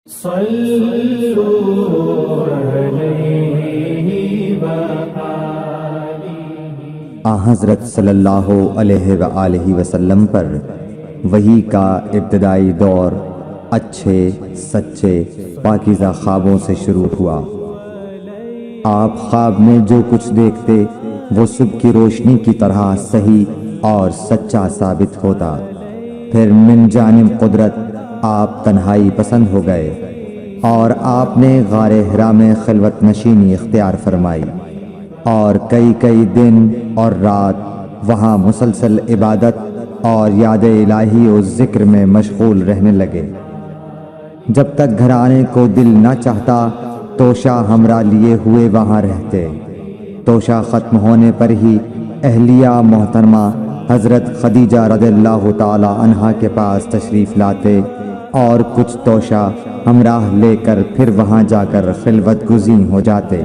حضرت صلی اللہ علیہ وآلہ وسلم پر وحی کا ابتدائی دور اچھے سچے پاکیزہ خوابوں سے شروع ہوا۔ آپ خواب میں جو کچھ دیکھتے وہ صبح کی روشنی کی طرح صحیح اور سچا ثابت ہوتا۔ پھر من جانب قدرت آپ تنہائی پسند ہو گئے اور آپ نے غار حرا میں خلوت نشینی اختیار فرمائی اور کئی دن اور رات وہاں مسلسل عبادت اور یاد الہی و ذکر میں مشغول رہنے لگے۔ جب تک گھر آنے کو دل نہ چاہتا توشہ ہمراہ لیے ہوئے وہاں رہتے۔ توشہ ختم ہونے پر ہی اہلیہ محترمہ حضرت خدیجہ رضی اللہ تعالی عنہا کے پاس تشریف لاتے اور کچھ توشہ ہمراہ لے کر پھر وہاں جا کر خلوت گزین ہو جاتے۔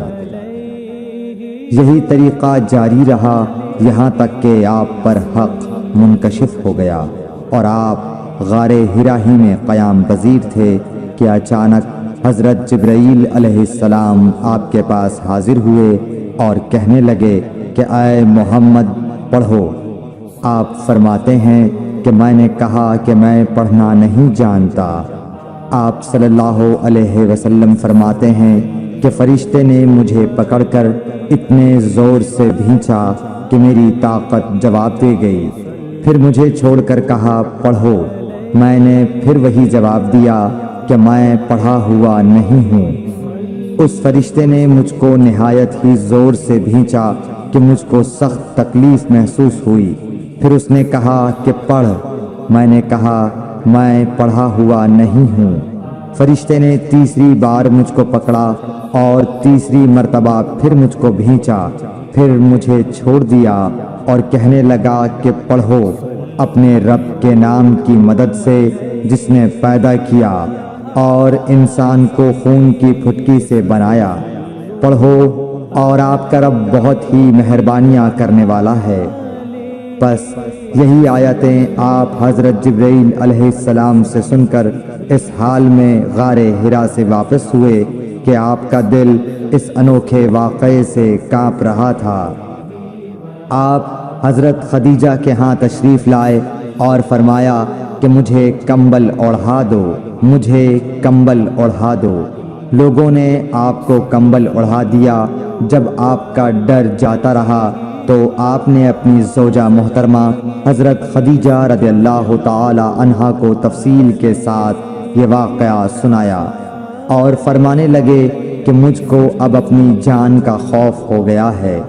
یہی طریقہ جاری رہا یہاں تک کہ آپ پر حق منکشف ہو گیا اور آپ غار حرا ہی میں قیام پذیر تھے کہ اچانک حضرت جبرائیل علیہ السلام آپ کے پاس حاضر ہوئے اور کہنے لگے کہ اے محمد پڑھو۔ آپ فرماتے ہیں کہ میں نے کہا کہ میں پڑھنا نہیں جانتا۔ آپ صلی اللہ علیہ وسلم فرماتے ہیں کہ فرشتے نے مجھے پکڑ کر اتنے زور سے بھینچا کہ میری طاقت جواب دے گئی۔ پھر مجھے چھوڑ کر کہا پڑھو۔ میں نے پھر وہی جواب دیا کہ میں پڑھا ہوا نہیں ہوں۔ اس فرشتے نے مجھ کو نہایت ہی زور سے بھینچا کہ مجھ کو سخت تکلیف محسوس ہوئی۔ پھر اس نے کہا کہ پڑھ۔ میں نے کہا میں پڑھا ہوا نہیں ہوں۔ فرشتے نے تیسری بار مجھ کو پکڑا اور تیسری مرتبہ پھر مجھ کو بھینچا۔ پھر مجھے چھوڑ دیا اور کہنے لگا کہ پڑھو اپنے رب کے نام کی مدد سے جس نے پیدا کیا اور انسان کو خون کی پھٹکی سے بنایا۔ پڑھو اور آپ کا رب بہت ہی مہربانیاں کرنے والا ہے۔ بس یہی آیتیں آپ حضرت جبرائیل علیہ السلام سے سن کر اس حال میں غار حرا سے واپس ہوئے کہ آپ کا دل اس انوکھے واقعے سے کانپ رہا تھا۔ آپ حضرت خدیجہ کے ہاں تشریف لائے اور فرمایا کہ مجھے کمبل اوڑھا دو، مجھے کمبل اوڑھا دو۔ لوگوں نے آپ کو کمبل اوڑھا دیا۔ جب آپ کا ڈر جاتا رہا تو آپ نے اپنی زوجہ محترمہ حضرت خدیجہ رضی اللہ تعالی عنہا کو تفصیل کے ساتھ یہ واقعہ سنایا اور فرمانے لگے کہ مجھ کو اب اپنی جان کا خوف ہو گیا ہے۔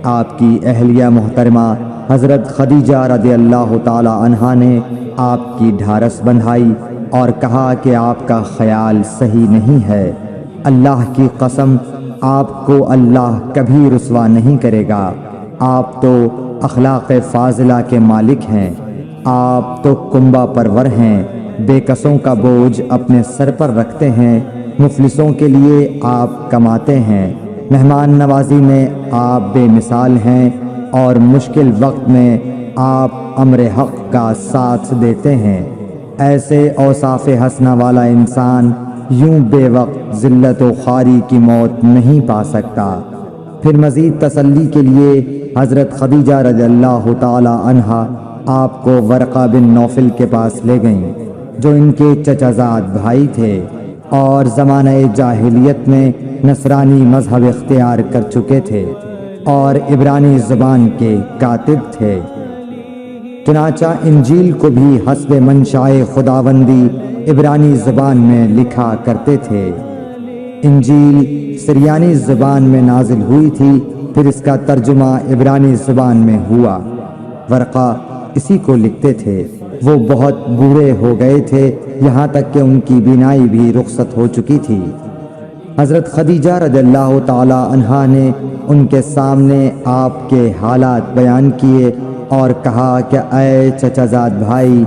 آپ کی اہلیہ محترمہ حضرت خدیجہ رضی اللہ تعالی عنہا نے آپ کی ڈھارس بندھائی اور کہا کہ آپ کا خیال صحیح نہیں ہے۔ اللہ کی قسم آپ کو اللہ کبھی رسوا نہیں کرے گا۔ آپ تو اخلاق فاضلہ کے مالک ہیں۔ آپ تو کنبہ پرور ہیں، بے کسوں کا بوجھ اپنے سر پر رکھتے ہیں، مفلسوں کے لیے آپ کماتے ہیں، مہمان نوازی میں آپ بے مثال ہیں اور مشکل وقت میں آپ امر حق کا ساتھ دیتے ہیں۔ ایسے اوصاف حسنہ والا انسان یوں بے وقت ذلت و خواری کی موت نہیں پا سکتا۔ پھر مزید تسلی کے لیے حضرت خدیجہ رضی اللہ تعالی عنہا آپ کو ورقہ بن نوفل کے پاس لے گئیں جو ان کے چچا زاد بھائی تھے اور زمانہ جاہلیت میں نصرانی مذہب اختیار کر چکے تھے اور عبرانی زبان کے کاتب تھے۔ چنانچہ انجیل کو بھی حسب منشائے خداوندی عبرانی زبان میں لکھا کرتے تھے۔ انجیل سریانی زبان میں نازل ہوئی تھی، پھر اس کا ترجمہ عبرانی زبان میں ہوا۔ ورقہ اسی کو لکھتے تھے۔ وہ بہت بوڑھے ہو گئے تھے، یہاں تک کہ ان کی بینائی بھی رخصت ہو چکی تھی۔ حضرت خدیجہ رضی اللہ تعالی عنہا نے ان کے سامنے آپ کے حالات بیان کیے اور کہا کہ اے چچا زاد بھائی،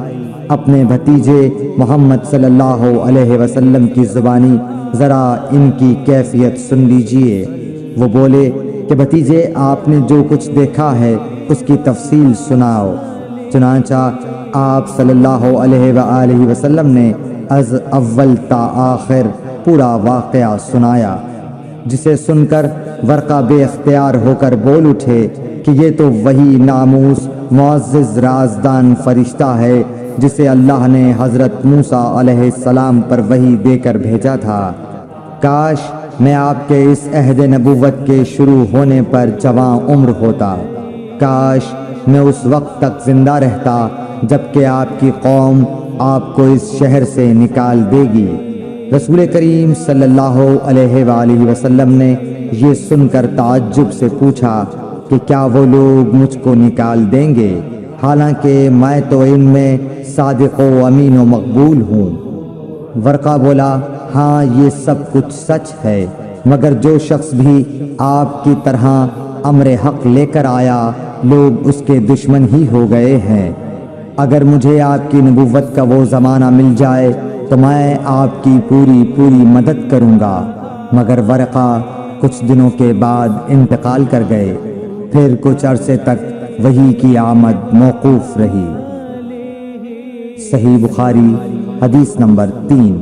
اپنے بھتیجے محمد صلی اللہ علیہ وسلم کی زبانی ذرا ان کی کیفیت سن لیجئے۔ وہ بولے کہ بھتیجے آپ نے جو کچھ دیکھا ہے اس کی تفصیل سناؤ۔ چنانچہ آپ صلی اللہ علیہ وآلہ وسلم نے از اول تا آخر پورا واقعہ سنایا، جسے سن کر ورقہ بے اختیار ہو کر بول اٹھے کہ یہ تو وہی ناموس معزز رازدان فرشتہ ہے جسے اللہ نے حضرت موسیٰ علیہ السلام پر وحی دے کر بھیجا تھا۔ کاش میں آپ کے اس عہد نبوت کے شروع ہونے پر جواں عمر ہوتا، کاش میں اس وقت تک زندہ رہتا جب کہ آپ کی قوم آپ کو اس شہر سے نکال دے گی۔ رسول کریم صلی اللہ علیہ وآلہ وسلم نے یہ سن کر تعجب سے پوچھا کہ کیا وہ لوگ مجھ کو نکال دیں گے، حالانکہ میں تو ان میں صادق و امین و مقبول ہوں۔ ورقہ بولا، ہاں یہ سب کچھ سچ ہے، مگر جو شخص بھی آپ کی طرح امر حق لے کر آیا لوگ اس کے دشمن ہی ہو گئے ہیں۔ اگر مجھے آپ کی نبوت کا وہ زمانہ مل جائے تو میں آپ کی پوری مدد کروں گا۔ مگر ورقہ کچھ دنوں کے بعد انتقال کر گئے، پھر کچھ عرصے تک وحی کی آمد موقوف رہی۔ صحیح بخاری حدیث نمبر 3۔